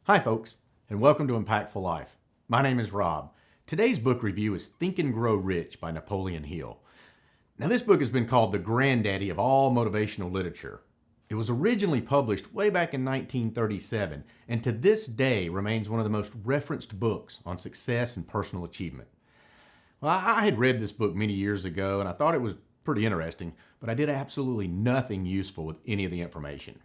Hi folks, and welcome to Impactful Life. My name is Rob. Today's book review is Think and Grow Rich by Napoleon Hill. Now this book has been called the granddaddy of all motivational literature. It was originally published way back in 1937 and to this day remains one of the most referenced books on success and personal achievement. Well, I had read this book many years ago and I thought it was pretty interesting, but I did absolutely nothing useful with any of the information.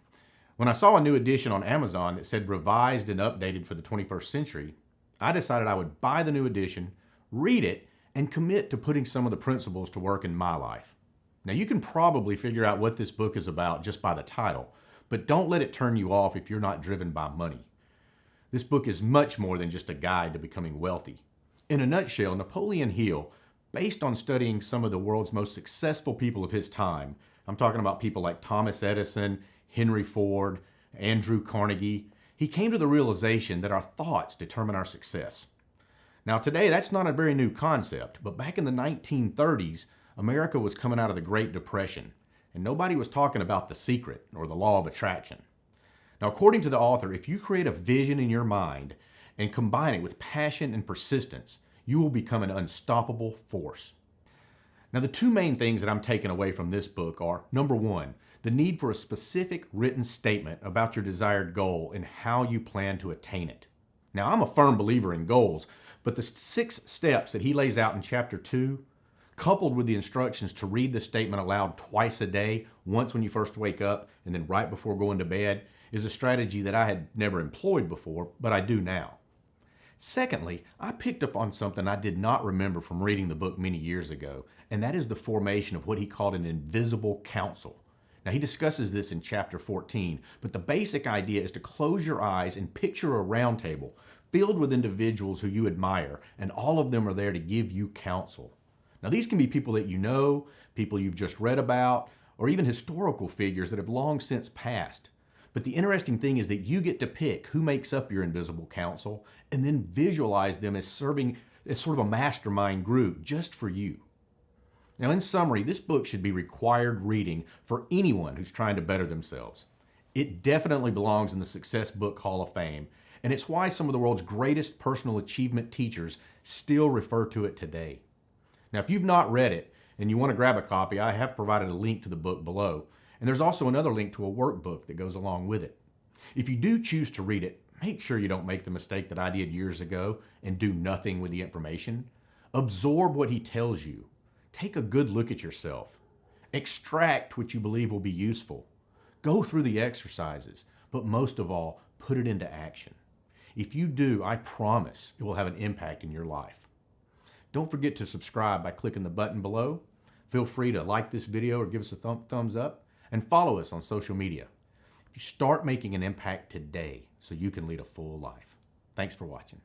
When I saw a new edition on Amazon that said revised and updated for the 21st century, I decided I would buy the new edition, read it, and commit to putting some of the principles to work in my life. Now you can probably figure out what this book is about just by the title, but don't let it turn you off if you're not driven by money. This book is much more than just a guide to becoming wealthy. In a nutshell, Napoleon Hill, based on studying some of the world's most successful people of his time, I'm talking about people like Thomas Edison, Henry Ford, Andrew Carnegie, he came to the realization that our thoughts determine our success. Now today, that's not a very new concept, but back in the 1930s, America was coming out of the Great Depression, and nobody was talking about the secret or the law of attraction. Now, according to the author, if you create a vision in your mind and combine it with passion and persistence, you will become an unstoppable force. Now, the two main things that I'm taking away from this book are, number one, the need for a specific written statement about your desired goal and how you plan to attain it. Now, I'm a firm believer in goals, but the 6 steps that he lays out in chapter 2, coupled with the instructions to read the statement aloud twice a day, once when you first wake up and then right before going to bed, is a strategy that I had never employed before, but I do now. Secondly, I picked up on something I did not remember from reading the book many years ago, and that is the formation of what he called an invisible council. Now, he discusses this in chapter 14, but the basic idea is to close your eyes and picture a round table filled with individuals who you admire, and all of them are there to give you counsel. Now, these can be people that you know, people you've just read about, or even historical figures that have long since passed. But the interesting thing is that you get to pick who makes up your invisible council and then visualize them as serving as sort of a mastermind group just for you. Now, in summary, this book should be required reading for anyone who's trying to better themselves. It definitely belongs in the Success Book Hall of Fame, and it's why some of the world's greatest personal achievement teachers still refer to it today. Now, if you've not read it and you want to grab a copy, I have provided a link to the book below, and there's also another link to a workbook that goes along with it. If you do choose to read it, make sure you don't make the mistake that I did years ago and do nothing with the information. Absorb what he tells you. Take a good look at yourself. Extract what you believe will be useful. Go through the exercises, but most of all, put it into action. If you do, I promise it will have an impact in your life. Don't forget to subscribe by clicking the button below. Feel free to like this video or give us a thumbs up, and follow us on social media. If you start making an impact today so you can lead a full life. Thanks for watching.